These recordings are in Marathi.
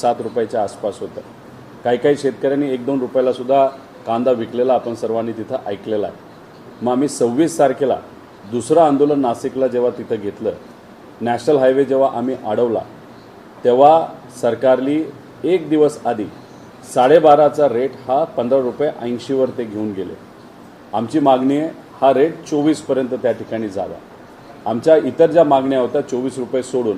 7 रुपयाच्या आसपास होतं। काही शेतकऱ्यांनी 1-2 रुपयाला सुद्धा कांदा विकलेला आपण सर्वांनी तिथं ऐकलेला आहे। मग आम्ही 26 तारखेला दुसरं आंदोलन नाशिकला जेव्हा तिथं घेतलं, नॅशनल हायवे जेव्हा आम्ही अडवला, तेव्हा सरकारली एक दिवस आधी 12.5चा रेट हा 15 रुपये 80 वर ते घेऊन गेले। आमची मागणी आहे हा रेट 24 पर्यंत त्या ठिकाणी जावा। आमच्या इतर ज्या मागण्या होत्या 24 रुपये सोडून,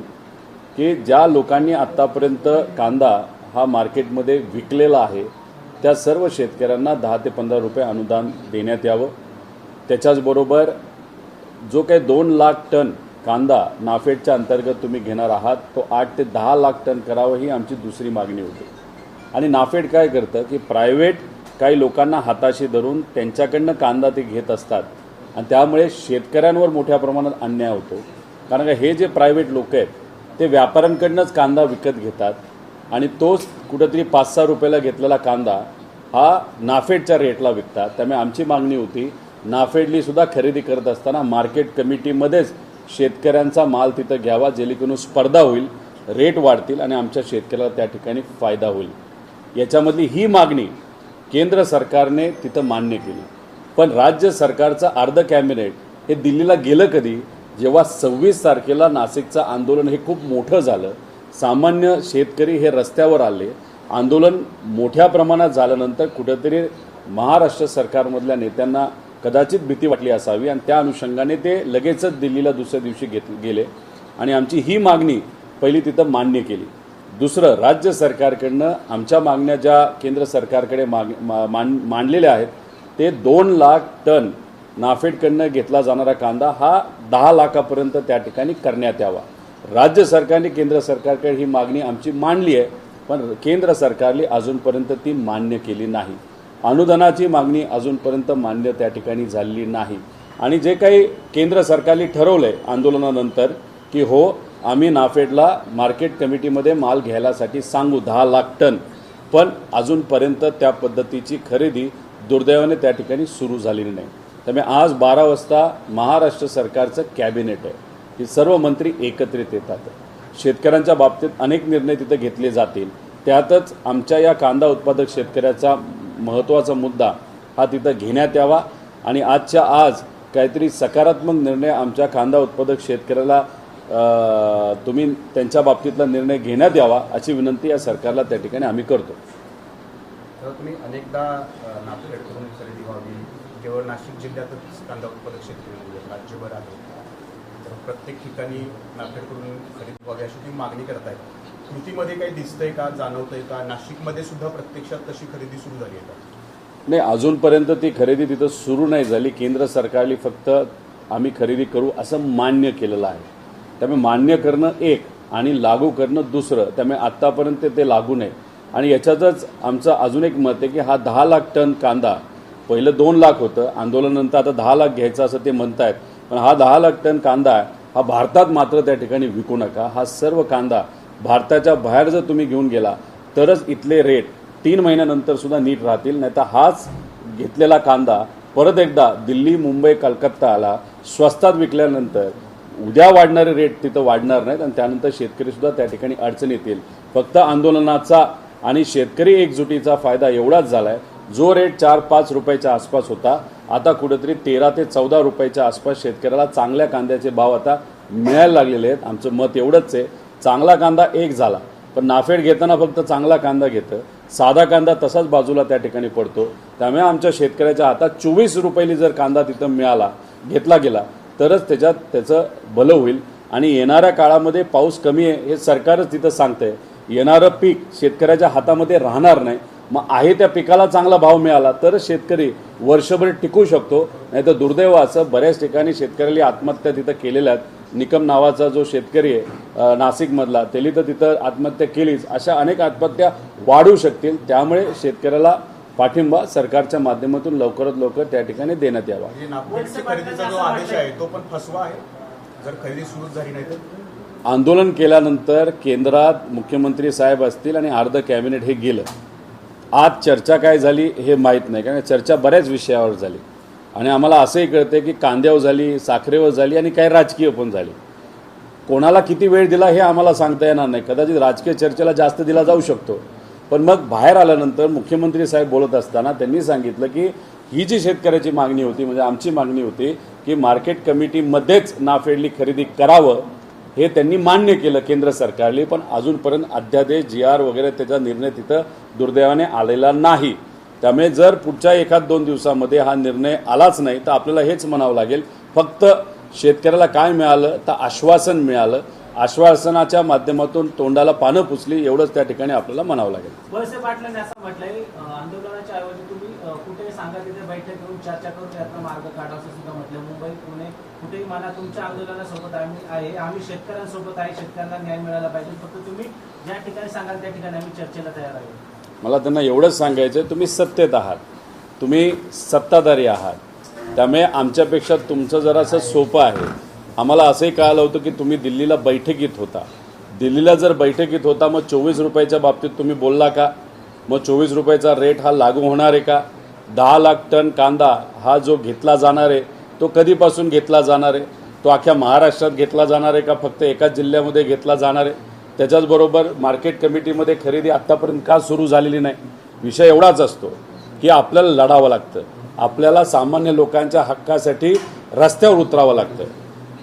की ज्या लोकांनी आत्तापर्यंत कांदा हा मार्केटमध्ये विकलेला आहे त्या सर्व शेतकऱ्यांना 10 ते 15 रुपये अनुदान देण्यात यावं। त्याच्याचबरोबर जो काही 2 लाख टन कांदा नाफेडच्या अंतर्गत तुम्ही घेणार आहात तो 8 ते 10 लाख टन करावं ही आमची दुसरी मागणी होती। आणि नाफेड काय करतं की प्रायव्हेट काही लोकांना हाताशी धरून त्यांच्याकडनं कांदा ते घेत असतात आणि त्यामुळे शेतकऱ्यांवर मोठ्या प्रमाणात अन्याय होतो। कारण का हे जे प्रायव्हेट लोक आहेत ते व्यापाऱ्यांकडनंच कांदा विकत घेतात आणि तोच कुठेतरी 5-6 रुपयाला घेतलेला कांदा हा नाफेडच्या रेटला विकतात। त्यामुळे आमची मागणी होती नाफेडली सुद्धा खरेदी करत असताना मार्केट कमिटीमध्येच शेतकऱ्यांचा माल तिथं घ्यावा, जेणेकरून स्पर्धा होईल, रेट वाढतील आणि आमच्या शेतकऱ्याला त्या ठिकाणी फायदा होईल। याच्यामधली ही मागणी केंद्र सरकारने तिथं मान्य केली, पण राज्य सरकारचं अर्ध कॅबिनेट हे दिल्लीला गेलं कधी, जेव्हा 26 तारखेला नाशिकचं आंदोलन हे खूप मोठं झालं, सामान्य शेतकरी हे रस्त्यावर आले, आंदोलन मोठ्या प्रमाणात झाल्यानंतर कुठेतरी महाराष्ट्र सरकारमधल्या नेत्यांना कदाचित भीती वाटली असावी आणि त्या अनुषंगाने ते लगेचच दिल्लीला दुसऱ्या दिवशी गेले आणि आमची ही मागणी पहिली तिथं मान्य केली। दुसरं, राज्य सरकारकडनं आमच्या मागण्या ज्या केंद्र सरकारकडे मांडलेल्या आहेत ते 2 लाख टन नाफेडकडनं घेतला जाणारा कांदा हा 10 लाखापर्यंत त्या ठिकाणी करण्यात यावा। राज्य सरकारने केंद्र सरकारकडे ही मागणी आमची मांडली आहे, पण केंद्र सरकारने अजूनपर्यंत ती मान्य केली नाही। अनुदानाची मागणी अजूनपर्यंत मान्य त्या ठिकाणी झालेली नाही आणि जे काही केंद्र सरकारने ठरवलंय आंदोलनानंतर की हो आम्ही नाफेडला मार्केट कमिटीमध्ये माल घ्यायलासाठी सांगू 10 लाख टन, पण अजूनपर्यंत त्या पद्धतीची खरेदी दुर्दैवाने त्या ठिकाणी सुरू झालेली नाही। त्यामुळे आज 12 वाजता महाराष्ट्र सरकारचं कॅबिनेट आहे, ही सर्व मंत्री एकत्रित येतात, शेतकऱ्यांच्या बाबतीत अनेक निर्णय तिथे घेतले जातील, त्यातच आमच्या या कांदा उत्पादक शेतकऱ्याचा महत्त्वाचा मुद्दा हा तिथं घेण्यात यावा आणि आजच्या आज काहीतरी सकारात्मक निर्णय आमच्या कांदा उत्पादक शेतकऱ्याला तुम्ही त्यांच्या बाबतीतला निर्णय घेण्यात यावा अशी विनंती या सरकारला त्या ठिकाणी आम्ही करतो। तुम्ही अनेकदा नाफेडकडून खरेदी व्हावी, केवळ नाशिक जिल्ह्यातच कांदा उत्पादक शेतकरी राज्यभर आहे, तर प्रत्येक ठिकाणी नाफेडकडून खरेदी व्हावी अशी तुम्ही मागणी करताय, कृतीमध्ये काही दिसतंय का, जाणवतंय का? नाशिकमध्ये सुद्धा प्रत्यक्षात तशी खरेदी सुरू झाली आहे का? नाही, अजूनपर्यंत ती खरेदी तिथं सुरू नाही झाली। केंद्र सरकारने फक्त आम्ही खरेदी करू असं मान्य केलेलं आहे। त्यामुळे मान्य करणं एक आणि लागू करणं दुसरं, त्यामुळे आत्तापर्यंत ते लागू नाही आणि याच्यातच आमचं अजून एक मत आहे की हा 10 लाख टन कांदा, पहिलं 2 लाख होतं, आंदोलनानंतर आता 10 लाख घ्यायचं असं ते म्हणतायत, पण हा 10 लाख टन कांदा हा भारतात मात्र त्या ठिकाणी विकू नका। हा सर्व कांदा भारताच्या बाहेर जर तुम्ही घेऊन गेला तरच इथले रेट 3 महिन्यानंतर सुद्धा नीट राहतील, नाहीतर हाच घेतलेला कांदा परत एकदा दिल्ली, मुंबई, कलकत्ताला स्वस्तात विकल्यानंतर उद्या वाढणारे रेट तिथं वाढणार नाहीत आणि त्यानंतर शेतकरीसुद्धा त्या ठिकाणी अडचण येतील। फक्त आंदोलनाचा आणि शेतकरी एकजुटीचा फायदा एवढाच झाला आहे, जो रेट 4-5 रुपयाच्या आसपास होता आता कुठेतरी 13 ते 14 रुपयाच्या आसपास शेतकऱ्याला चांगल्या कांद्याचे भाव आता मिळायला लागलेले आहेत। आमचं मत एवढंच आहे, चांगला कांदा एक झाला, पण नाफेड घेताना फक्त चांगला कांदा घेतं, साधा कांदा तसाच बाजूला त्या ठिकाणी पडतो। त्यामुळे आमच्या शेतकऱ्याच्या हातात 24 रुपयाली जर कांदा तिथं मिळाला, घेतला गेला तरच त्याचं भलं होईल आणि येणाऱ्या काळामध्ये पाऊस कमी आहे हे सरकारच तिथं सांगतंय, येणारं पीक शेतकऱ्याच्या हातामध्ये राहणार नाही, मग आहे त्या पिकाला चांगला भाव मिळाला तरच शेतकरी वर्षभर टिकू शकतो, नाहीतर दुर्दैवाचं बऱ्याच ठिकाणी शेतकऱ्याला आत्महत्या तिथं केलेल्या आहेत। निकम नावाचा जो शेतकरी आहे नाशिकमधला, त्यांनी तर तिथं आत्महत्या केलीच, अशा अनेक आत्महत्या वाढू शकतील। त्यामुळे शेतकऱ्याला पाठिंबा सरकारच्या माध्यमातून लवकरात लवकर त्या ठिकाणी देण्यात यावा। खरेदीचा जो आदेश आहे तो पण फसवा आहे, जर खरेदी सुरू झाली नाही तर? आंदोलन केल्यानंतर केंद्रात मुख्यमंत्री साहेब असतील आणि अर्ध कॅबिनेट हे गेलं, आज चर्चा काय झाली हे माहीत नाही, कारण चर्चा बऱ्याच विषयावर झाली आणि आम्हाला असंही कळतं की कांद्यावर झाली, साखरेवर झाली आणि काही राजकीय पण झाली। कोणाला किती वेळ दिला हे आम्हाला सांगता येणार नाही. कदाचित राजकीय चर्चेला जास्त दिला जाऊ शकतो, पण मग बाहेर आल्यानंतर मुख्यमंत्री साहेब बोलत असताना त्यांनी सांगितलं की ही जी शेतकऱ्याची मागणी होती, म्हणजे आमची मागणी होती की मार्केट कमिटीमध्येच नाफेडली खरेदी करावं, हे त्यांनी मान्य केलं केंद्र सरकारने. पण अजूनपर्यंत अध्यादेश GR वगैरे त्याचा निर्णय तिथं दुर्दैवाने आलेला नाही. त्यामुळे जर पुढच्या 1-2 दिवसामध्ये हा निर्णय आलाच नाही तर आपल्याला हेच म्हणावं लागेल, फक्त शेतकऱ्याला काय मिळालं तर आश्वासन मिळालं, आश्वासनाच्या माध्यमातून तोंडाला पानं पुसली, एवढंच त्या ठिकाणी आपल्याला म्हणावं लागेल. वळसे पाटलांनी असं म्हटलंय, आंदोलनाच्या ऐवजी तुम्ही कुठेही सांगा तिथे बैठक घेऊन चर्चा करून यातनं मार्ग काढा असं सुद्धा म्हटलं. मुंबई पुणे कुठेही म्हणा तुमच्या आंदोलनासोबत आम्ही शेतकऱ्यांसोबत आहे, शेतकऱ्यांना न्याय मिळाला पाहिजे, फक्त तुम्ही ज्या ठिकाणी सांगाल त्या ठिकाणी आम्ही चर्चेला तयार आहे. मला त्यांना एवढंच सांगायचं, तुम्ही सत्तेत आहात, तुम्ही सत्ताधारी आहात, त्यामुळे आमच्यापेक्षा तुमचं जरासं सोपं आहे. आम्हाला असंही कळालं होतं की तुम्ही दिल्लीला बैठकीत होता. दिल्लीला जर बैठकीत होता मग 24 रुपयाच्या बाबतीत तुम्ही बोलला का? मग 24 रुपयाचा रेट हा लागू होणार आहे का? 10 लाख टन कांदा हा जो घेतला जाणार आहे तो कधीपासून घेतला जाणार आहे? तो अख्ख्या महाराष्ट्रात घेतला जाणार आहे का फक्त एकाच जिल्ह्यामध्ये घेतला जाणार आहे? त्याच्याचबरोबर मार्केट कमिटीमध्ये खरेदी आत्तापर्यंत का सुरू झालेली नाही? विषय एवढाच असतो की आपल्याला लढावं लागतं, आपल्याला सामान्य लोकांच्या हक्कासाठी रस्त्यावर उतरावं लागतं.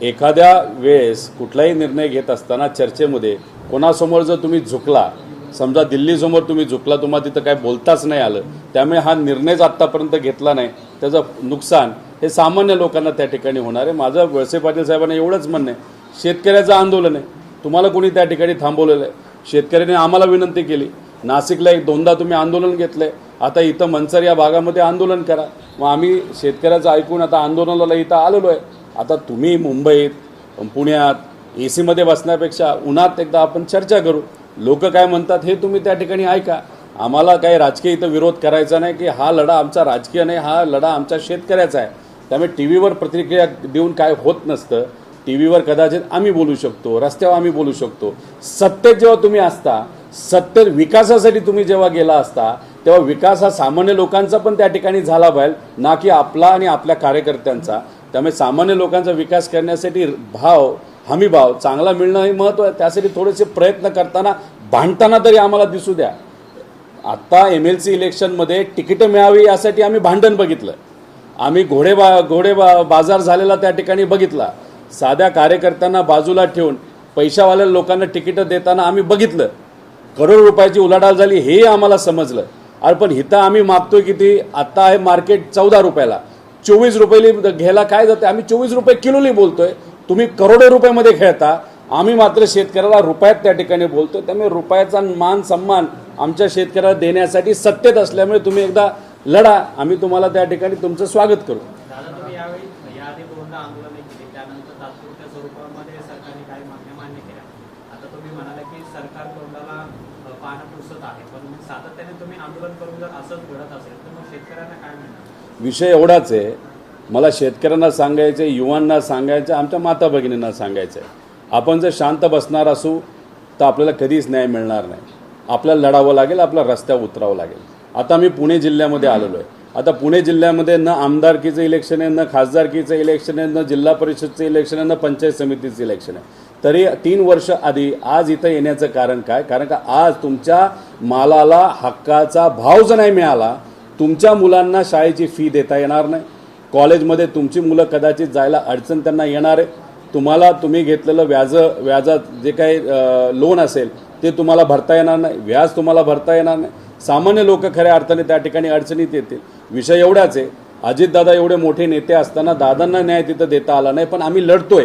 एखाद्या वेळेस कुठलाही निर्णय घेत असताना चर्चेमध्ये कोणासमोर जर तुम्ही झुकला, समजा दिल्लीसमोर तुम्ही झुकला, तुम्हाला तिथं काय बोलताच नाही आलं, त्यामुळे हा निर्णयच आत्तापर्यंत घेतला नाही, त्याचं नुकसान हे सामान्य लोकांना त्या ठिकाणी होणार आहे. माझं वळसे पाटील साहेबांना एवढंच म्हणणं आहे, शेतकऱ्याचं आंदोलन आहे, तुम्हाला कोणी त्या ठिकाणी थांबवलेलं आहे? शेतकऱ्यांनी आम्हाला विनंती केली, नाशिकला 1-2दा तुम्ही आंदोलन घेतलं आहे, आता इथं मनसर या भागामध्ये आंदोलन करा. मग आम्ही शेतकऱ्याचं ऐकून आता आंदोलनाला इथं आलेलो आहे. आता तुम्ही मुंबईत पुण्यात AC मध्ये बसण्यापेक्षा उन्हात एकदा आपण चर्चा करू, लोक काय म्हणतात हे तुम्ही त्या ठिकाणी ऐका. आम्हाला काही राजकीय इथं विरोध करायचा नाही की हा लढा आमचा राजकीय नाही, हा लढा आमच्या शेतकऱ्याचा आहे. त्यामुळे TVवर प्रतिक्रिया देऊन काय होत नसतं. TVवर कदाचित आम्ही बोलू शकतो, रस्त्यावर आम्ही बोलू शकतो. सत्तेत जेव्हा तुम्ही असता, सत्तेत विकासासाठी तुम्ही जेव्हा गेला असता, तेव्हा विकास हा सामान्य लोकांचा पण त्या ठिकाणी झाला पाहिजे, ना की आपला आणि आपल्या कार्यकर्त्यांचा. त्यामुळे सामान्य लोकांचा विकास करण्यासाठी हमीभाव चांगला मिळणं हे महत्त्व आहे. त्यासाठी थोडेसे प्रयत्न करताना भांडताना तरी आम्हाला दिसू द्या. आत्ता MLC इलेक्शनमध्ये तिकीटं मिळावी यासाठी आम्ही भांडण बघितलं, आम्ही घोडे बाजार झालेला त्या ठिकाणी बघितला, साध्या कार्यकर्त्यांना बाजूला ठेवून पैशावाल्या लोकांना तिकीटं देताना आम्ही बघितलं, करोड रुपयाची उलाढाल झाली हे आम्हाला समजलं. अरे पण इथं आम्ही मागतोय किती? आत्ता आहे मार्केट 14 रुपयाला, 24 रुपये घ्यायला काय जाते? आम्ही 24 रुपये किलोनी बोलतोय, तुम्ही करोडो रुपयामध्ये खेळता, आम्ही मात्र शेतकऱ्याला रुपयात त्या ठिकाणी बोलतोय. त्यामुळे रुपयाचा मान सन्मान आमच्या शेतकऱ्याला देण्यासाठी सत्तेत असल्यामुळे तुम्ही एकदा लढा, आम्ही तुम्हाला त्या ठिकाणी तुमचं स्वागत करू. दादा, तुम्ही यावेळी याआधी 2दा आंदोलने केली, त्यानंतर तात्पुरत्या स्वरूपामध्ये सरकारने काही मागण्या मान्य केल्या. आता तुम्ही म्हणाले की सरकार तोंडाला पानं पुसत आहे, पण सातत्याने तुम्ही आंदोलन करून जर असंच घडत असेल तर मग शेतकऱ्यांना काय मिळणार? विषय एवढाच आहे, मला शेतकऱ्यांना सांगायचं आहे, युवांना सांगायचं आहे, आमच्या माता भगिनींना सांगायचं आहे, आपण जर शांत बसणार असू तर आपल्याला कधीच न्याय मिळणार नाही. आपल्याला लढावं लागेल, आपल्या रस्त्यावर उतरावं लागेल. आता मी पुणे जिल्ह्यामध्ये आलेलो आहे. आता पुणे जिल्ह्यामध्ये न आमदारकीचं इलेक्शन आहे, न खासदारकीचं इलेक्शन आहे, न जिल्हा परिषदचं इलेक्शन आहे, न पंचायत समितीचं इलेक्शन आहे. तरी 3 वर्ष आधी आज इथं येण्याचं कारण काय? कारण का आज तुमच्या मालाला हक्काचा भाव जर नाही मिळाला, तुमच्या मुलांना शाळेची फी देता येणार नाही, कॉलेजमध्ये तुमची मुलं कदाचित जायला अडचण त्यांना येणार आहे, तुम्ही घेतलेलं व्याजात जे काही लोन असेल ते तुम्हाला भरता येणार नाही, व्याज तुम्हाला भरता येणार नाही. सामान्य लोक खऱ्या अर्थाने त्या ठिकाणी अडचणीत येतील. विषय एवढाच आहे, अजितदादा एवढे मोठे नेते असताना दादांना न्याय तिथं देता आला नाही, पण आम्ही लढतोय.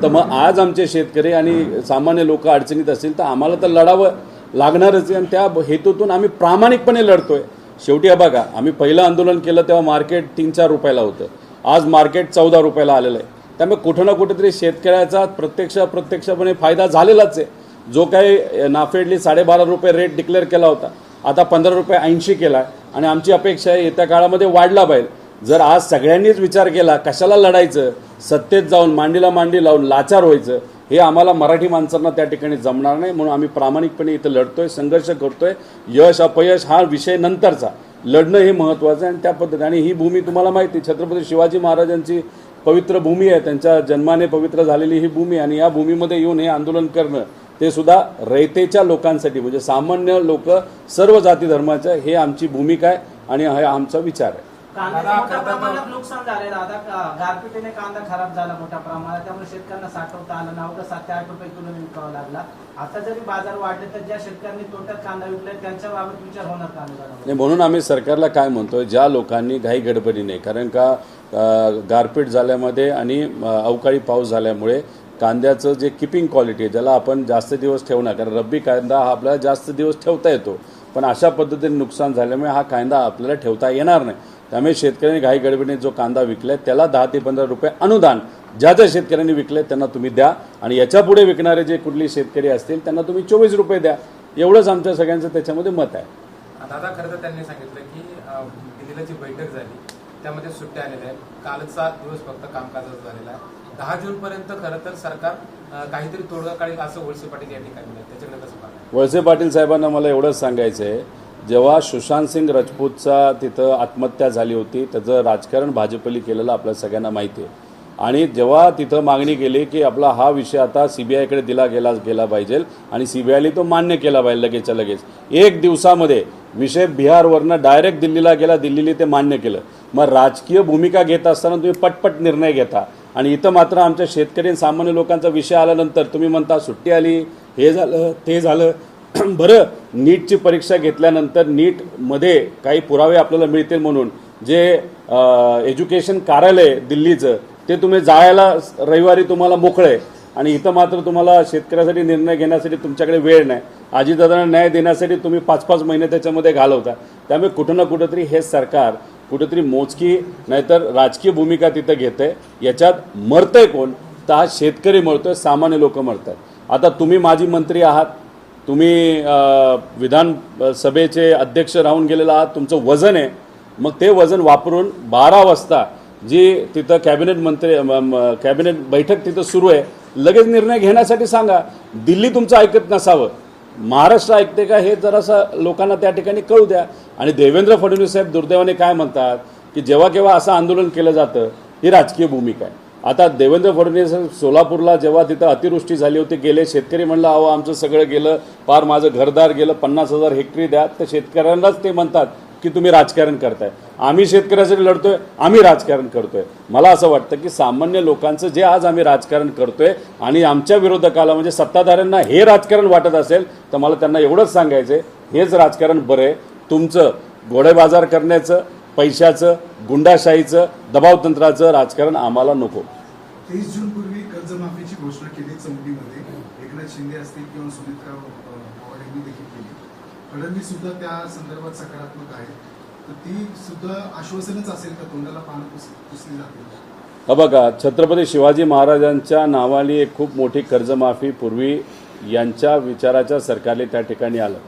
तर मग आज आमचे शेतकरी आणि सामान्य लोक अडचणीत असतील तर आम्हाला तर लढावं लागणारच आहे, आणि त्या हेतूतून आम्ही प्रामाणिकपणे लढतोय. शेवटी बघा, आम्ही पहिलं आंदोलन केलं तेव्हा मार्केट 3-4 रुपयाला होतं, आज मार्केट 14 रुपयाला आलेलं आहे. त्यामुळे कुठं ना कुठेतरी शेतकऱ्याचा प्रत्यक्षपणे फायदा झालेलाच आहे. जो काही नाफेडली 12.5 रुपये रेट डिक्लेअर केला होता, आता 15 रुपये 80 केला आहे, आणि आमची अपेक्षा आहे येत्या काळामध्ये वाढला पाहिजे. जर आज सगळ्यांनीच विचार केला कशाला लढायचं, सत्तेत जाऊन मांडीला मांडी लावून लाचार व्हायचं, हे आम्हाला मराठी माणसांना त्या ठिकाणी जमणार नाही. म्हणून आम्ही प्रामाणिकपणे इथं लढतोय, संघर्ष करतोय. यश अपयश हा विषय नंतरचा, लढणं हे महत्त्वाचं आहे. आणि त्या पद्धतीने, आणि ही भूमी तुम्हाला माहिती, छत्रपती शिवाजी महाराजांची पवित्र भूमी आहे, त्यांच्या जन्माने पवित्र झालेली ही भूमी, आणि या भूमीमध्ये येऊन हे आंदोलन करणं ते सुद्धा रयतेच्या लोकांसाठी, म्हणजे सामान्य लोक सर्व जाती धर्माच्या, हे आमची भूमिका आहे आणि हा आमचा विचार आहे. कांद्याचं मोठ्या प्रमाणात नुकसान झालंय दादा. गारपिटीने कांदा खराब झाला मोठ्या प्रमाणात, त्यामुळे शेतकऱ्यांना साठवता आलं ना, अवघं 7 ते 8 रुपये किलो विकावा लागला. आता जरी बाजार वाढले तर ज्या शेतकऱ्यांनी तोट्यात कांदा विकलाय त्यांच्या बाबत विचार होणार का नाही, म्हणून आम्ही सरकारला काय म्हणतोय, ज्या लोकांनी घाई गडबडीने, कारण का गारपीट झाल्यामध्ये आणि अवकाळी पाऊस झाल्यामुळे कांद्याचं जे किपिंग क्वालिटी आहे, ज्याला आपण जास्त दिवस ठेवणार, कारण रब्बी कांदा हा आपल्याला जास्त दिवस ठेवता येतो, पण अशा पद्धतीने नुकसान झाल्यामुळे हा कांदा आपल्याला ठेवता येणार नाही. त्यामुळे शेतकऱ्यांनी घाई गडबडीने जो कांदा विकलाय त्याला 10 ते 15 रुपये अनुदान ज्या ज्या शेतकऱ्यांनी विकले त्यांना तुम्ही द्या, आणि याच्या पुढे विकणारे जे कुठले शेतकरी असतील त्यांना तुम्ही 24 रुपये द्या. एवढंच आमच्या सगळ्यांचं त्याच्यामध्ये मत आहे. दादा, खरं तर त्यांनी सांगितलं की दिल्लीला जी बैठक झाली त्यामध्ये सुट्ट्या आलेल्या आहेत. कालचा दिवस फक्त कामकाजाचा झालेला आहे. 10 जूनपर्यंत खरं तर सरकार काहीतरी तोडगा काढेल असं वळसे पाटील या ठिकाणी म्हणतात. त्याच्याकडे कसं पाहतात? वळसे पाटील साहेबांना मला एवढंच सांगायचं आहे, जेव्हा सुशांत सिंग राजपूतचा तिथं आत्महत्या झाली होती त्याचं राजकारण भाजपली केलेलं आपल्या सगळ्यांना माहिती आहे, आणि जेव्हा तिथं मागणी केली की आपला हा विषय आता CBIकडे दिला गेला पाहिजे आणि CBIने तो मान्य केला पाहिजे लगेचच्या लगेच, 1 दिवसामध्ये विषय बिहारवरनं डायरेक्ट दिल्लीला गेला, दिल्लीने ते मान्य केलं. मग राजकीय भूमिका घेत असताना तुम्ही पटपट निर्णय घेता, आणि इथं मात्र आमच्या शेतकरी सामान्य लोकांचा विषय आल्यानंतर तुम्ही म्हणता सुट्टी आली, हे झालं ते झालं. बरं, नीटची परीक्षा घेतल्यानंतर नीटमध्ये काही पुरावे आपल्याला मिळतील म्हणून जे एज्युकेशन कार्यालय दिल्लीचं ते तुम्ही जायला रविवारी तुम्हाला मोकळे, आणि इथं मात्र तुम्हाला शेतकऱ्यासाठी निर्णय घेण्यासाठी तुमच्याकडे वेळ नाही. अजितदादांना न्याय देण्यासाठी तुम्ही 5-5 महिने त्याच्यामध्ये घालवता. त्यामुळे कुठं ना कुठंतरी हे सरकार कुठंतरी मोजकी नाहीतर राजकीय भूमिका तिथं घेते. याच्यात मरतंय कोण, तर हा शेतकरी मरतोय, सामान्य लोक मरतात. आता तुम्ही माजी मंत्री आहात, तुम्ही विधानसभेचे अध्यक्ष राहून गेलेला आहात, तुमचं वजन आहे, मग ते वजन वापरून 12 वाजता जी तिथं कॅबिनेट बैठक तिथं सुरू आहे, लगेच निर्णय घेण्यासाठी सांगा. दिल्ली तुमचं ऐकत नसावं, महाराष्ट्र ऐकते का हे जरासं लोकांना त्या ठिकाणी कळू द्या. आणि देवेंद्र फडणवीस साहेब दुर्दैवाने काय म्हणतात की जेव्हा केव्हा असं आंदोलन केलं जातं ही राजकीय भूमिका आहे. आता देवेंद्र फडणवीस सोलापूरला जेव्हा तिथं अतिवृष्टी झाली होती, गेले शेतकरी म्हणलं अहो आमचं सगळं गेलं, पार माझं घरदार गेलं, 50,000 हेक्टरी द्या, तर शेतकऱ्यांनाच ते म्हणतात की तुम्ही राजकारण करताय. आम्ही शेतकऱ्यासाठी लढतोय, आम्ही राजकारण करतोय. मला असं वाटतं की सामान्य लोकांचं जे आज आम्ही राजकारण करतोय आणि आमच्या विरोधकाला म्हणजे सत्ताधाऱ्यांना हे राजकारण वाटत असेल तर मला त्यांना एवढंच सांगायचं आहे, हेच राजकारण बरं आहे. तुमचं घोडेबाजार करण्याचं, पैशाचं, गुंडाशाहीचं, दबावतंत्राचं राजकारण आम्हाला नको. 23 जून पूर्वी कर्जमाफीची घोषणा केली चौकीमध्ये, एकनाथ शिंदे असतील किंवा सुमित्रा पवार यांनी देखील केली. फडणवीस सुद्धा त्या संदर्भात सकारात्मक आहेत, तर ती सुद्धा आश्वासनच असेल का, तोंडाला पानं पुसली जातील? हा बघा, छत्रपती शिवाजी महाराजांच्या नावाने एक खूप मोठी कर्जमाफी पूर्वी यांच्या विचाराच्या सरकारने त्या ठिकाणी आलं.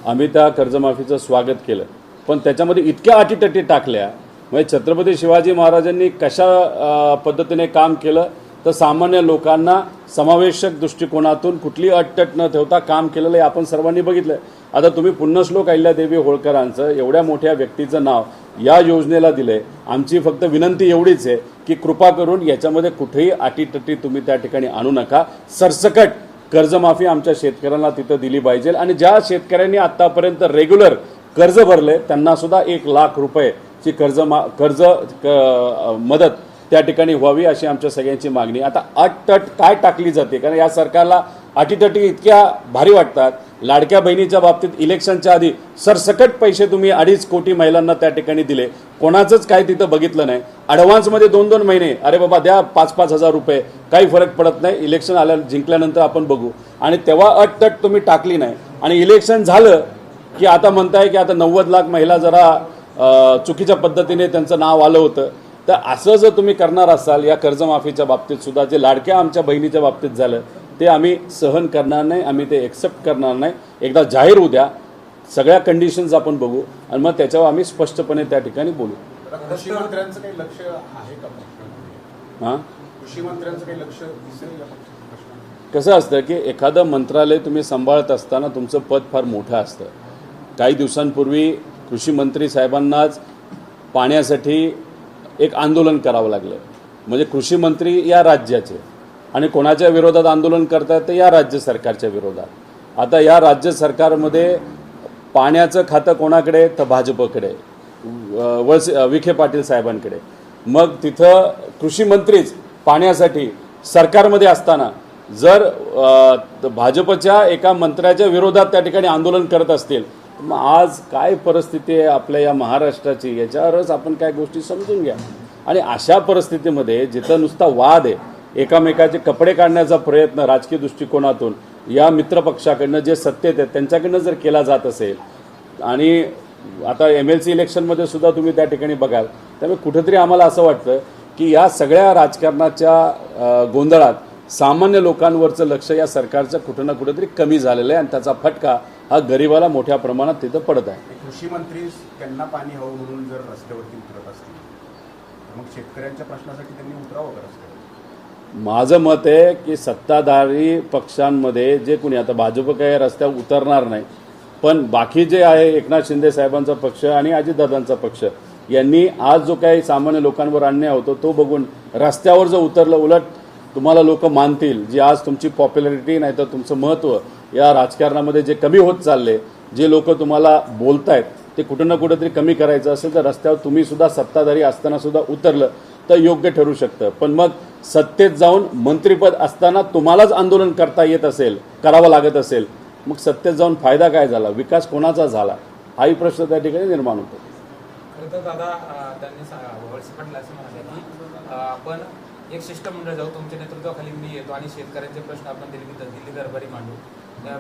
आम्ही त्या कर्जमाफीचं स्वागत केलं, पण त्याच्यामध्ये इतक्या अटीतटी टाकल्या. म्हणजे छत्रपती शिवाजी महाराजांनी कशा पद्धतीने काम केलं तर सामान्य लोकांना समावेशक दृष्टिकोनातून कुठली अटतट न ठेवता काम केलेलं आहे आपण सर्वांनी बघितलं. आता तुम्ही पुण्यश्लोक अहिल्यादेवी होळकरांचं एवढ्या मोठ्या व्यक्तीचं नाव या योजनेला दिलंय. आमची फक्त विनंती एवढीच आहे की कृपा करून याच्यामध्ये कुठेही अटीतटी तुम्ही त्या ठिकाणी आणू नका. सरसकट कर्जमाफी आमच्या शेतकऱ्यांना तिथं दिली पाहिजे, आणि ज्या शेतकऱ्यांनी आत्तापर्यंत रेग्युलर कर्ज भरले त्यांना सुद्धा 1 लाख रुपयेची कर्ज मदत त्या ठिकाणी व्हावी अशी आमच्या सगळ्यांची मागणी. आता अटतट काय टाकली जाते, कारण या सरकारला अटीतटी इतक्या भारी वाटतात. लाडक्या बहिणीच्या बाबतीत इलेक्शनच्या आधी सरसकट पैसे तुम्ही 2.5 कोटी महिलांना त्या ठिकाणी दिले, कोणाचंच काय तिथं बघितलं नाही. ॲडव्हान्समध्ये 2-2 महिने, अरे बाबा द्या 5-5 हजार रुपये, काही फरक पडत नाही, इलेक्शन जिंकल्यानंतर आपण बघू. आणि तेव्हा अटतट तुम्ही टाकली नाही, आणि इलेक्शन झालं की आता म्हणताय की आता 90 लाख महिला जरा चुकीच्या पद्धतीने त्यांचं नाव आलं होतं. तर असं जर तुम्ही करणार असाल या कर्जमाफीच्या बाबतीत सुद्धा, जे लाडक्या आमच्या बहिणीच्या बाबतीत झालं ते आम्ही सहन करणार नाही, आम्ही ते एक्सेप्ट करणार नाही. एकदा जाहीर होऊ द्या, सगळ्या कंडिशन्स आपण बघू, आणि मग त्याच्यावर आम्ही स्पष्टपणे त्या ठिकाणी बोलू. कृषी मंत्र्यांचं काही लक्ष आहे का? हां, कृषी मंत्र्यांचं काही लक्ष दिसेल का? कसं असतं की एखादं मंत्रालय तुम्ही सांभाळत असताना तुमचं पद फार मोठं असतं. काही दिवसांपूर्वी कृषी मंत्री साहेबांनाच पाण्यासाठी एक आंदोलन करावं लागलं. म्हणजे कृषी मंत्री या राज्याचे आणि कोणाच्या विरोधात आंदोलन करतात ते या राज्य सरकारच्या विरोधात. आता या राज्य सरकारमध्ये पाण्याचं खातं कोणाकडे तर भाजपकडे, विखे पाटील साहेबांकडे. मग तिथं कृषी मंत्रीच पाण्यासाठी सरकारमध्ये असताना जर भाजपच्या एका मंत्र्याच्या विरोधात त्या ठिकाणी आंदोलन करत असतील, मग आज काय परिस्थिती आहे आपल्या या महाराष्ट्राची याच्यावरच आपण काय गोष्टी समजून घ्या. आणि अशा परिस्थितीमध्ये जिथं नुसता वाद आहे, एकामेकाचे कपडे काढण्याचा प्रयत्न राजकीय दृष्टिकोनातून या मित्रपक्षाकडनं जे सत्तेत आहेत त्यांच्याकडनं जर केला जात असेल, आणि आता MLC इलेक्शनमध्ये सुद्धा तुम्ही त्या ठिकाणी बघाल, त्यामुळे कुठेतरी आम्हाला असं वाटतं की या सगळ्या राजकारणाच्या गोंधळात सामान्य लोकांवरचं लक्ष या सरकारचं कुठं ना कुठेतरी कमी झालेलं आहे आणि त्याचा फटका हा गरिबाला मोठ्या प्रमाणात तिथं पडत आहे. कृषी मंत्री त्यांना पाणी हवं म्हणून जर रस्त्यावरती उतरत असतील तर मग शेतकऱ्यांच्या प्रश्नासाठी त्यांनी उतरावं का रस्त्यावर? माझं मत आहे की सत्ताधारी पक्षांमध्ये जे कोणी, आता भाजप काही रस्त्यावर उतरणार नाही, पण बाकी जे आहे एकनाथ शिंदे साहेबांचा पक्ष आणि अजितदादांचा पक्ष यांनी आज जो काही सामान्य लोकांवर अन्याय होतो तो बघून रस्त्यावर जर उतरलं, उलट तुम्हाला लोक मानतील, जी आज तुमची पॉप्युलॅरिटी नाही तर तुमचं महत्त्व या राजकारणामध्ये जे कमी होत चालले, जे लोक तुम्हाला बोलतायत ते कुठं ना कुठंतरी कमी करायचं असेल तर रस्त्यावर तुम्ही सुद्धा सत्ताधारी असताना सुद्धा उतरलं तर योग्य ठरू शकतं. पण मग सत्तेत जाऊन मंत्रिपद असताना तुम्हालाच आंदोलन करता येत असेल, करावं लागत असेल, मग सत्तेत जाऊन फायदा काय झाला, विकास कोणाचा झाला, हाही प्रश्न त्या ठिकाणी निर्माण होतो. खरं तर दादा त्यांनी वळसे पाटील असं म्हणाले की आपण एक शिष्टमंडळ जाऊ, तुमच्या नेतृत्वाखाली मी येतो आणि शेतकऱ्यांचे प्रश्न आपण दिल्ली दरबारी मांडू.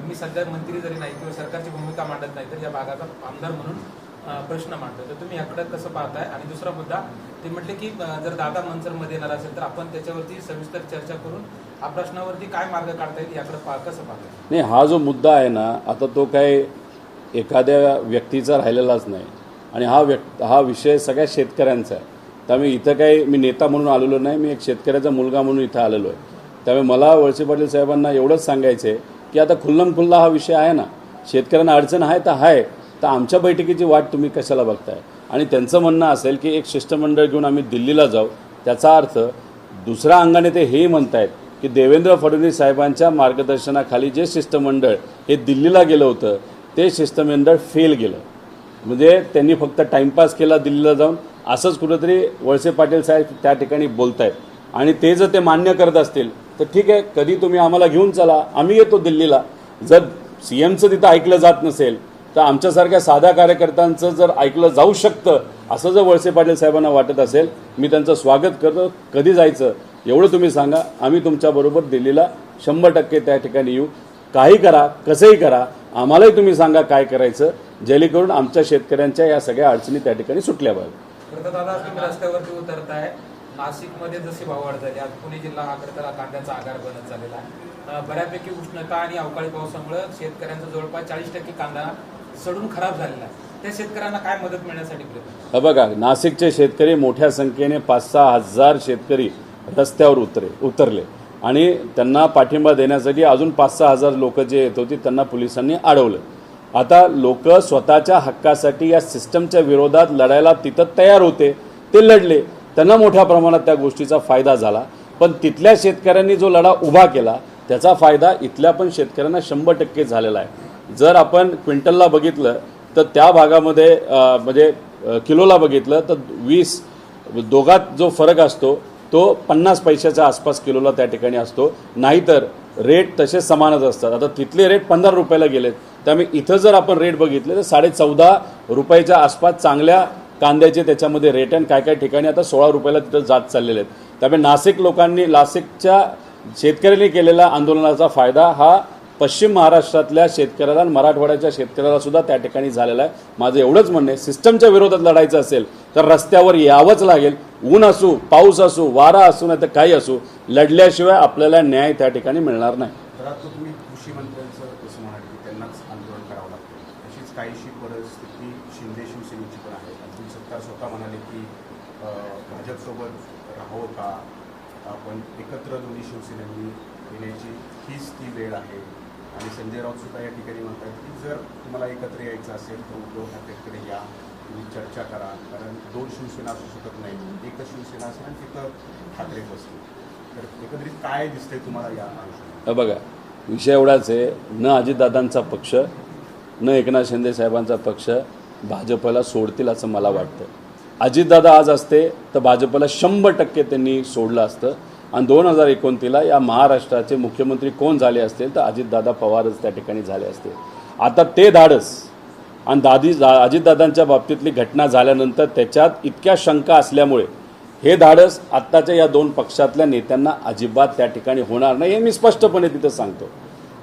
मी सध्या मंत्री जरी नाही किंवा सरकारची भूमिका मांडत नाही तर या भागाचा आमदार म्हणून प्रश्न मांडतो. तर तुम्ही याकडे कसं पाहताय? आणि दुसरा मुद्दा ते म्हटले की जर दादा मनसरमध्ये येणार असेल तर आपण त्याच्यावरती सविस्तर चर्चा करून हा प्रश्नावरती काय मार्ग काढता येईल याकडे कसं पाहताय? नाही, हा जो मुद्दा आहे ना, आता तो काय एखाद्या व्यक्तीचा राहिलेलाच नाही आणि हा विषय सगळ्या शेतकऱ्यांचा आहे. त्यामुळे इथं काही मी नेता म्हणून आलेलो नाही, मी एक शेतकऱ्याचा मुलगा म्हणून इथं आलेलो आहे. त्यामुळे मला वळसे पाटील साहेबांना एवढंच सांगायचं आहे की आता खुल्ला हा विषय आहे ना, शेतकऱ्यांना अडचण आहे तर आमच्या बैठकीची वाट तुम्ही कशाला बघताय? आणि त्यांचं म्हणणं असेल की एक शिष्टमंडळ घेऊन आम्ही दिल्लीला जाऊ, त्याचा अर्थ दुसऱ्या अंगाने ते हे म्हणतायत की देवेंद्र फडणवीस साहेबांच्या मार्गदर्शनाखाली जे शिष्टमंडळ हे दिल्लीला गेलं होतं ते शिष्टमंडळ फेल गेलं, म्हणजे त्यांनी फक्त टाईमपास केला दिल्लीला जाऊन, असंच कुठंतरी वळसे पाटील साहेब त्या ठिकाणी बोलत आहेत. आणि ते जर ते मान्य करत असतील तर ठीक आहे, कधी तुम्ही आम्हाला घेऊन चला, आम्ही येतो दिल्लीला. जर CMचं तिथं ऐकलं जात नसेल तर आमच्यासारख्या साध्या कार्यकर्त्यांचं जर ऐकलं जाऊ शकतं असं जर वळसे पाटील साहेबांना वाटत असेल, मी त्यांचं स्वागत करतो. कधी जायचं एवढं तुम्ही सांगा, आम्ही तुमच्याबरोबर दिल्लीला 100% त्या ठिकाणी येऊ. काही करा, कसंही करा, आम्हालाही तुम्ही सांगा काय करायचं, जेणेकरून आमच्या शेतकऱ्यांच्या या सगळ्या अडचणी त्या ठिकाणी सुटल्या पाहिजे. खरं तर दादा तुम्ही रस्त्यावरती उतरताय, नाशिकमध्ये जशी भाव झाली, आज पुणे जिल्हा हा खरं तर कांद्याचा आगार बनत चाललेला आहे. बऱ्यापैकी उष्णता आणि अवकाळी पावसामुळे शेतकऱ्यांचा जवळपास 40% कांदा सडून खराब झालेला आहे. त्या शेतकऱ्यांना काय मदत मिळण्यासाठी प्रयत्न? बघा, नाशिकचे शेतकरी मोठ्या संख्येने 5-6 हजार शेतकरी रस्त्यावर उतरले आणि त्यांना पाठिंबा देण्यासाठी अजून 5-6 हजार लोक जे येत होती त्यांना पोलिसांनी अडवलं. आता लोक स्वतःच्या हक्कासाठी या सिस्टमच्या विरोधात लढायला तिथं तयार होते, ते लढले, त्यांना मोठ्या प्रमाणात त्या गोष्टीचा फायदा झाला. पण तिथल्या शेतकऱ्यांनी जो लढा उभा केला त्याचा फायदा इथल्या पण शेतकऱ्यांना 100% झालेला आहे. जर आपण क्विंटलला बघितलं तर त्या भागामध्ये म्हणजे किलोला बघितलं तर 20 दोघात जो फरक असतो तो 50 पैशाच्या आसपास किलोला त्या ठिकाणी असतो, नाहीतर रेट तसे समानच असतात. आता तिथले रेट 15 रुपयाला गेलेत, त्यामुळे इथं जर आपण रेट बघितले तर 14.5 रुपयाच्या आसपास चांगल्या कांद्याचे त्याच्यामध्ये रेट आणि काय काय ठिकाणी आता 16 रुपयाला तिथं जात चाललेले आहेत. त्यामुळे नाशिकच्या शेतकऱ्यांनी केलेल्या आंदोलनाचा फायदा हा पश्चिम महाराष्ट्रातल्या शेतकऱ्याला आणि मराठवाड्याच्या शेतकऱ्याला सुद्धा त्या ठिकाणी झालेला आहे. माझं एवढंच म्हणणं आहे, सिस्टमच्या विरोधात लढायचं असेल तर रस्त्यावर यावंच लागेल. ऊन असू, पाऊस असू, वारा असू, नाही तर काही असू, लढल्याशिवाय आपल्याला न्याय त्या ठिकाणी मिळणार नाही. तर आता तुम्ही कृषी मंत्र्यांचं कसं म्हणाले की त्यांनाच आंदोलन करावं लागतं, तशीच काहीशी परिस्थिती शिवसेनेची पण आहे. अब्दुल सत्तार स्वतः म्हणाले की भाजपसोबत राहावं का, आपण एकत्र दोन्ही शिवसेनेनी येण्याची हीच ती वेळ आहे आणि संजय राऊत सुद्धा या ठिकाणी म्हणतात की जर तुम्हाला एकत्र यायचं असेल तर उद्धव ठाकरेंकडे या, तुम्ही चर्चा करा, कारण दोन शिवसेना असू शकत नाही, एकच शिवसेना असेल आणि तिथं ठाकरे बसतील. तर एकंदरीत काय दिसतंय तुम्हाला या अनुषंगाने? बघा, विषय एवढाच आहे, न अजितदादांचा पक्ष न एकनाथ शिंदे साहेबांचा पक्ष भाजपला सोडतील असं मला वाटतं. अजितदादा आज असते तर भाजपला 100% त्यांनी सोडलं असतं आणि 2029ला या महाराष्ट्राचे मुख्यमंत्री कोण झाले असतील तर अजितदादा पवारच त्या ठिकाणी झाले असते. आता ते धाडस आणि अजितदादांच्या बाबतीतली घटना झाल्यानंतर त्याच्यात इतक्या शंका असल्यामुळे हे धाडस आत्ताच्या या दोन पक्षातल्या नेत्यांना अजिबात त्या ठिकाणी होणार नाही हे मी स्पष्टपणे तिथं सांगतो.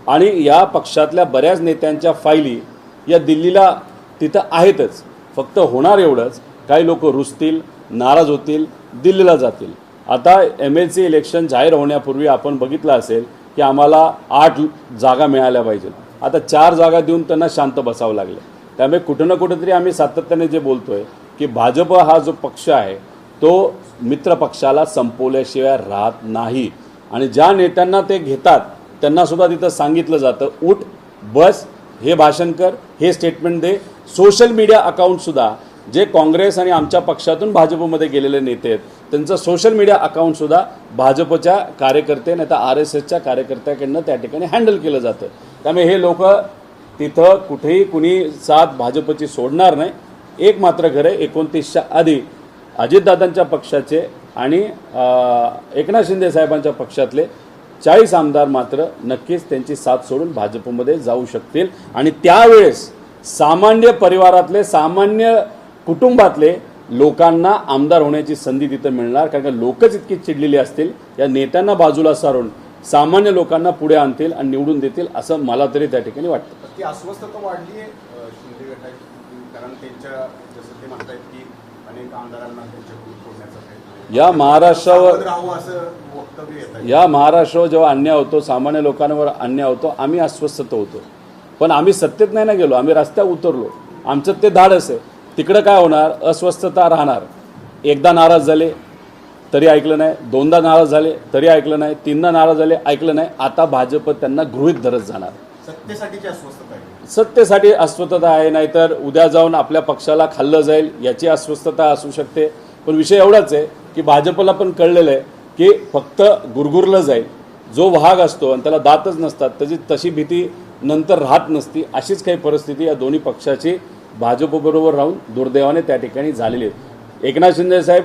आणि या पक्षातल्या बऱ्याच नेत्यांच्या फायली या दिल्लीला तिथं आहेतच, फक्त होणार एवढंच, काही लोक रुसतील, नाराज होतील, दिल्लीला जातील. आता MLC इलेक्शन जाहीर होण्यापूर्वी आपण बघितलं असेल की आम्हाला 8 जागा मिळाल्या पाहिजेत, आता 4 जागा देऊन त्यांना शांत बसावं लागलं. त्यामुळे कुठं ना कुठंतरी आम्ही सातत्याने जे बोलतोय की भाजप हा जो पक्ष आहे तो मित्र पक्षाला संपवल्याशिवाय राहत नाही. आणि ज्या नेत्यांना ते घेतात त्यांना सुद्धा तिथं सांगितलं जातं, उठ बस, हे भाषण कर, हे स्टेटमेंट दे. सोशल मीडिया अकाउंटसुद्धा जे काँग्रेस आणि आमच्या पक्षातून भाजपमध्ये गेलेले नेते आहेत त्यांचं सोशल मीडिया अकाउंटसुद्धा भाजपच्या कार्यकर्ते नाही तर RSSच्या कार्यकर्त्याकडनं त्या ठिकाणी हँडल केलं जातं. त्यामुळे हे लोक तिथं कुठेही कुणी साथ भाजपची सोडणार नाही. एक मात्र खरं आहे, 29च्या आधी अजितदादांच्या पक्षाचे आणि एकनाथ शिंदे साहेबांच्या पक्षातले 40 आमदार मात्र नक्कीच त्यांची साथ सोडून भाजपमध्ये जाऊ शकतील. आणि त्यावेळेस सामान्य परिवारातले, सामान्य कुटुंबातले लोकांना आमदार होण्याची संधी तिथं मिळणार, कारण का लोकच इतकी चिडलेली असतील, या नेत्यांना बाजूला सारून सामान्य लोकांना पुढे आणतील आणि निवडून देतील असं मला तरी त्या ठिकाणी वाटतं. ती अस्वस्थता वाढली आहे शिंदे गटाची, कारण त्यांच्या जसं ते म्हणतायत की अनेक आमदारांना त्यांच्याकडून सोडण्याचा प्रयत्न या महाराष्ट्रावर सावध राहू असं वक्तव्य येत आहे. या महाराष्ट्रावर जेव्हा अन्याय होतो, सामान्य लोकांवर अन्याय होतो, आम्ही अस्वस्थ होतो. पण आम्ही सत्तेत नाही ना गेलो, आम्ही रस्त्यावर उतरलो. आमचं ते धाडस आहे. तिकडं काय होणार, अस्वस्थता राहणार. एकदा नाराज झाले तरी ऐकलं नाही, दोनदा नाराज झाले तरी ऐकलं नाही, तीनदा नाराज झाले ऐकलं नाही. आता भाजप त्यांना गृहीत धरत जाणार. सत्तेसाठीची अस्वस्थता आहे. सत्तेसाठी अस्वस्थता आहे, नाहीतर उद्या जाऊन आपल्या पक्षाला खाल्लं जाईल याची अस्वस्थता असू शकते. पण विषय एवढाच आहे की भाजपला पण कळलेलं आहे की फक्त गुरगुरलं जाईल. जो वाघ असतो आणि त्याला दातच नसतात त्याची तशी भीती नंतर राहत नसती. अशीच काही परिस्थिती या दोन्ही पक्षाची भाजपबरोबर राहून दुर्दैवाने त्या ठिकाणी झालेली आहे. एकनाथ शिंदे साहेब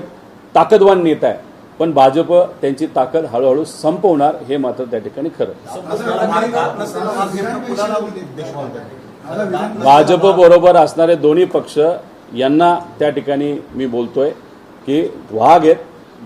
ताकदवान नेता आहे, पण भाजप त्यांची ताकद हळूहळू संपवणार हे मात्र त्या ठिकाणी खरं. भाजप बरोबर असणारे दोन्ही पक्ष यांना त्या ठिकाणी मी बोलतोय की वाघ आहेत,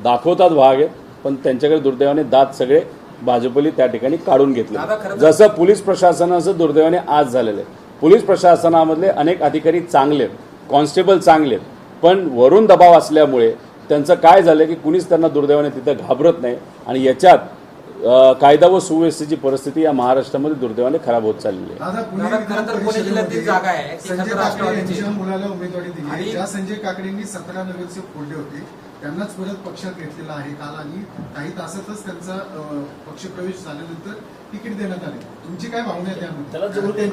दाखवतात वाघ आहेत, पण त्यांच्याकडे दुर्दैवाने दात सगळे भाजपली त्या ठिकाणी काढून घेतले. जसं पोलीस प्रशासनाचं दुर्दैवाने आज झालेलं आहे. पोलीस प्रशासनामधले अनेक अधिकारी चांगले आहेत, कॉन्स्टेबल चांगले आहेत, पण वरून दबाव असल्यामुळे त्यांचं काय झालं की कुणीच त्यांना दुर्दैवाने तिथं घाबरत नाही. आणि याच्यात कायदा व सुव्यवस्थेची परिस्थिती या महाराष्ट्रामध्ये दुर्दैवाने खराब होत चाललेली आहे. संजय काकडे यांच्या मुलाला उमेदवारी दिली आहे. ज्या संजय काकडेंनी 17 नगरसेवक फोडले होते त्यांनाच परत पक्षात घेतलेला आहे काल, आणि काही तासातच त्यांचा पक्षप्रवेश झाल्यानंतर तिकीट देण्यात आले. तुमची काय भावना आहे त्यामध्ये?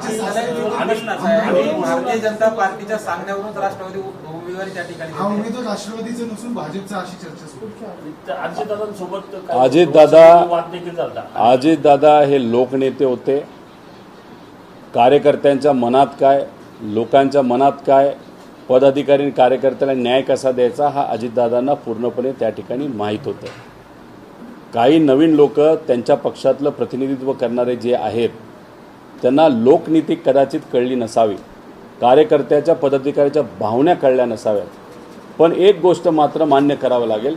भारतीय जनता पार्टीच्या सांगण्यावरून राष्ट्रवादी उमेदवारी त्या ठिकाणी हा उमेदवार राष्ट्रवादीचा नसून भाजपचा अशी चर्चा सुरू. अजितदादा हे लोकनेते होते. कार्यकर्त्यांच्या मनात काय, लोकांच्या मनात काय, पदाधिकारी आणि कार्यकर्त्याला न्याय कसा द्यायचा हा अजितदादांना पूर्णपणे त्या ठिकाणी माहीत होतं. काही नवीन लोक त्यांच्या पक्षातलं प्रतिनिधित्व करणारे जे आहेत त्यांना लोकनीती कदाचित कळली नसावी, कार्यकर्त्याच्या पदाधिकाऱ्याच्या भावना कळल्या नसाव्यात. पण एक गोष्ट मात्र मान्य करावं लागेल,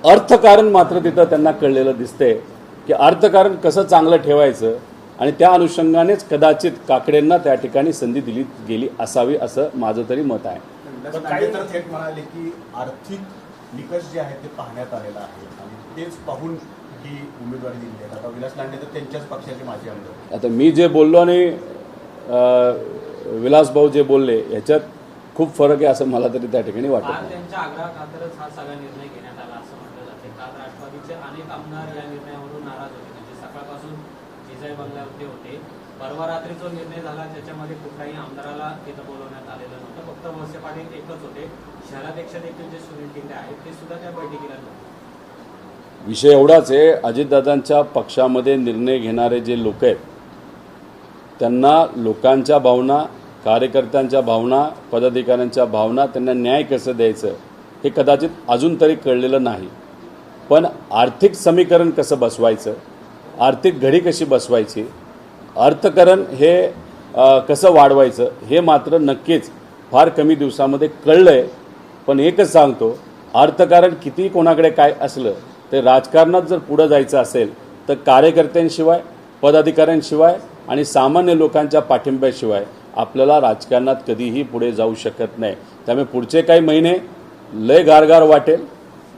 अर्थकारण मात्र तिथं त्यांना कळलेलं दिसतंय की अर्थकारण कसं चांगलं ठेवायचं, आणि त्या अनुषंगानेच कदाचित काकडेंना त्या ठिकाणी संधी दिली गेली असावी असं माझं तरी मत आहे. काही तर थेट म्हणाले की आर्थिक निकष जे आहेत ते पाहण्यात आलेला आहे आणि तेच पाहून ही उमेदवारी दिली आहे. आता विलास लांडे तर त्यांच्याच पक्षाचे माजी आमदार. आता मी जे बोललो आणि विलासभाऊ जे बोलले याच्यात खूप फरक आहे असं मला तरी त्या ठिकाणी वाटतं. त्यांच्या आग्रहाखातरच हा सगळा निर्णय घेण्यात आला असं म्हटलं जाते. काल राष्ट्रवादीचे अनेक आमदार या निर्णयावरून नाराज होते. म्हणजे सकाळपासून विजय बंगल्यावरती होते. परवा रात्री जो निर्णय झाला त्याच्यामध्ये कुठल्याही आमदाराला तिथं बोलवण्यात आलेलं नव्हतं. फक्त वळसे पाटील एकच होते. शहराध्यक्ष देखील जे सुनील टिंडे आहेत ते सुद्धा त्या बैठकीला नव्हते. विषय एवढाच आहे, अजितदादांच्या पक्षामध्ये निर्णय घेणारे जे लोक आहेत त्यांना लोकांच्या भावना, कार्यकर्त्यांच्या भावना, पदाधिकाऱ्यांच्या भावना, त्यांना न्याय कसं द्यायचं हे कदाचित अजून तरी कळलेलं नाही. पण आर्थिक समीकरण कसं बसवायचं, आर्थिक घडी कशी बसवायची, अर्थकारण हे कसं वाढवायचं हे मात्र नक्कीच फार कमी दिवसामध्ये कळलं आहे. पण एकच सांगतो, अर्थकारण किती कोणाकडे काय असलं ते राजकारणात जर पुढं जायचं असेल तर कार्यकर्त्यांशिवाय, पदाधिकाऱ्यांशिवाय आणि सामान्य लोकांच्या पाठिंब्याशिवाय आपल्याला राजकारणात कधीही पुढे जाऊ शकत नाही. त्यामुळे पुढचे काही महिने लय गारगार वाटेल,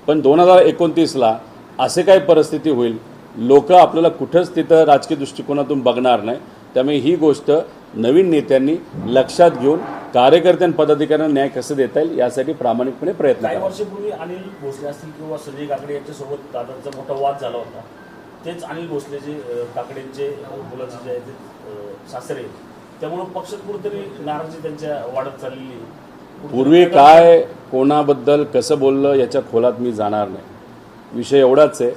पण 2029ला असे काही परिस्थिती होईल, लोक आपल्याला कुठंच तिथं राजकीय दृष्टिकोनातून बघणार नाही. त्यामुळे ही गोष्ट नवीन नेत्यांनी लक्षात घेऊन कार्यकर्त्यां पदाधिकाऱ्यांना न्याय कसं देता येईल यासाठी प्रामाणिकपणे प्रयत्न काही करा. वर्षापूर्वी अनिल भोसले असतील किंवा संजय काकडे यांच्यासोबत दादांचा मोठा वाद झाला होता. तेच अनिल भोसले जे काकडेंचे मुलाचे जे आहेत ते सासरे, त्यामुळे पक्षात कुठेतरी नाराजी त्यांच्या वाढत चाललेली आहे. पूर्वी काय कोणाबद्दल कसं बोललं याच्या खोलात मी जाणार नाही. विषय एवढाच आहे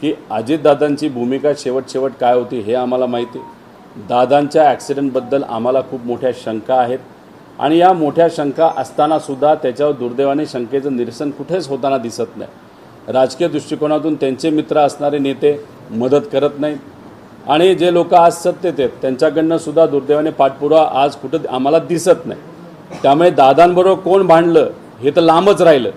की अजितदादांची भूमिका शेवट काय होती हे आम्हाला माहिती. दादांच्या ॲक्सिडेंटबद्दल आम्हाला खूप मोठ्या शंका आहेत आणि या मोठ्या शंका असतानासुद्धा त्याच्यावर दुर्दैवाने शंकेचं निरसन कुठेच होताना दिसत नाही. राजकीय दृष्टिकोनातून त्यांचे मित्र असणारे नेते मदत करत नाहीत आणि जे लोक आज सत्तेत आहेत त्यांच्याकडनं सुद्धा दुर्दैवाने पाठपुरावा आज कुठं आम्हाला दिसत नाही. त्यामुळे दादांबरोबर कोण भांडलं हे तर लांबच राहिलं,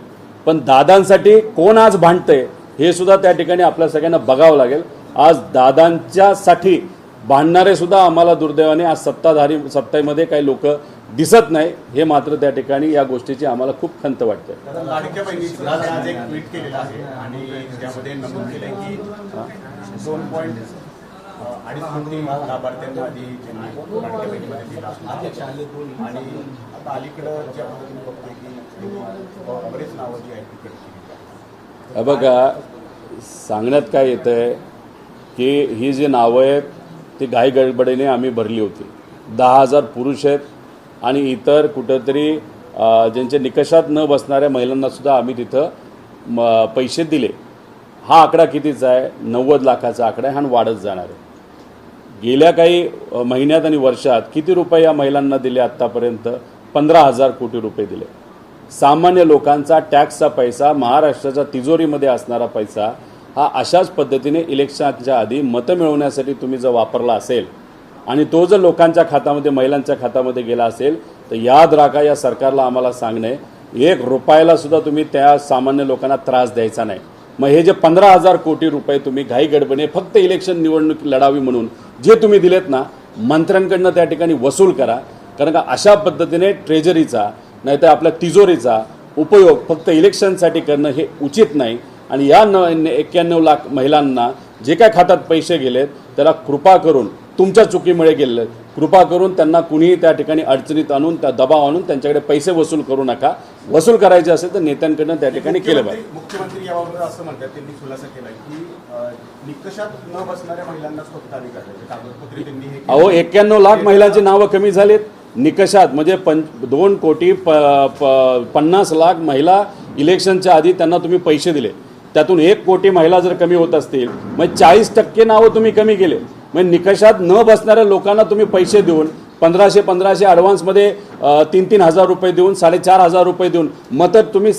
पण दादांसाठी कोण आज भांडतंय हे सुद्धा त्या ठिकाणी आपल्या सगळ्यांना बघावं लागेल. आज दादांच्यासाठी भांडणारे सुद्धा आम्हाला दुर्दैवाने आज सत्तेमध्ये काही लोक दिसत नाही. हे मात्र त्या ठिकाणी या गोष्टीची आम्हाला खूप खंत वाटते. लाडक्या बहिणीचं आज एक ट्विट केलेलं आहे आणि त्यामध्ये नमूद केलंय की 2.2 कोटी लाभार्थ्यांना आधी त्यांनी लाडक्या बहिणीमध्ये दिला आणि आता अलीकडं ज्या पद्धतीने बघतोय की बरेच नावं जी आहेत ती कट केली. हे बघा, सांगण्यात काय येतं आहे की ही जी नावं आहेत ती घाई गडबडीने आम्ही भरली होती. 10,000 पुरुष आहेत आणि इतर कुठंतरी ज्यांचे निकषात न बसणाऱ्या महिलांनासुद्धा आम्ही तिथं पैसे दिले. हा आकडा कितीचा आहे? 90 लाखाचा आकडा आहे. हा वाढत जाणार आहे. गेल्या काही महिन्यात आणि वर्षात किती रुपये या महिलांना दिले? आत्तापर्यंत 15,000 कोटी रुपये दिले. सामान्य लोकांचा टॅक्सचा पैसा, महाराष्ट्राच्या तिजोरीमध्ये असणारा पैसा हा अशाच पद्धतीने इलेक्शनच्या आधी मतं मिळवण्यासाठी तुम्ही जर वापरला असेल आणि तो जर लोकांच्या खात्यामध्ये, महिलांच्या खात्यामध्ये गेला असेल तर याद राखा, या सरकारला आम्हाला सांगणे, 1 रुपयाला सुद्धा तुम्ही त्या सामान्य लोकांना त्रास द्यायचा नाही. मग हे जे 15,000 कोटी रुपये तुम्ही घाई गडबडीने फक्त इलेक्शन निवडणूक लढावी म्हणून जे तुम्ही दिलेत ना, मंत्र्यांकडनं त्या ठिकाणी वसूल करा. कारण का अशा पद्धतीने ट्रेजरीचा नाहीतर आपल्या तिजोरीचा उपयोग फक्त इलेक्शनसाठी करणं हे उचित नाही. आणि या 91 लाख महिलांना जे काय खात्यात पैसे गेलेत त्याला कृपा करून, तुमच्या चुकीमुळे गेले, कृपा करून त्यांना कुणीही त्या ठिकाणी अडचणीत आणून, त्या दबाव आणून त्यांच्याकडे पैसे वसूल करू नका. वसूल करायचे असेल तर नेत्यांकडनं त्या ठिकाणी केलं पाहिजे. मुख्यमंत्री याबाबत असं म्हणतात, त्यांनी खुलासा केला की निकषात न बसणाऱ्या महिलांनाच फक्त अधिकार आहे. कागदपत्रे त्यांनी हे केलं. अहो, 91 लाख महिलांची नावं कमी झालीत. निकषात म्हणजे 2,50,00,000 महिला इलेक्शनच्या आधी त्यांना तुम्ही पैसे दिले. त्यातून 1 कोटी महिला जर कमी होत असतील मग 40% नावं तुम्ही कमी केले. म्हणजे निकषात न बसणाऱ्या लोकांना तुम्ही पैसे देऊन 1500 ॲडव्हान्समध्ये 3-3 हजार रुपये देऊन, 4,500 रुपये देऊन मतं तुम्ही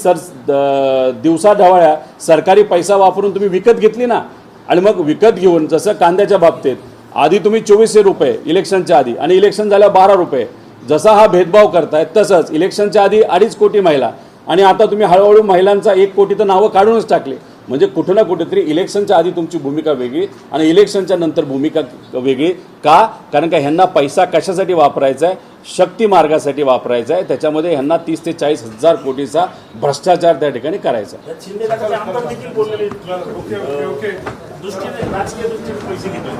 दिवसा ढवळ्या सरकारी पैसा वापरून तुम्ही विकत घेतली ना. आणि मग विकत घेऊन, जसं कांद्याच्या बाबतीत आधी तुम्ही 2400 रुपये इलेक्शनच्या आधी आणि इलेक्शन झाल्यावर 12 रुपये, जसा हा भेदभाव करताय तसंच इलेक्शनच्या आधी 2.5 कोटी महिला आणि आता तुम्ही हळूहळू महिलांचा 1 कोटी तर नावं काढूनच टाकले. म्हणजे कुठं ना कुठेतरी इलेक्शनच्या आधी तुमची भूमिका वेगळी आणि इलेक्शनच्या नंतर भूमिका वेगळी. का? कारण का ह्यांना पैसा कशासाठी वापरायचा आहे? शक्ती मार्गासाठी वापरायचा आहे. त्याच्यामध्ये ह्यांना 30 ते 40 हजार कोटीचा भ्रष्टाचार त्या ठिकाणी करायचा. शिंदे गटाचे आमदार देखील बोललेले दृष्टीने, राजकीय दृष्टीने पैसे घेतले.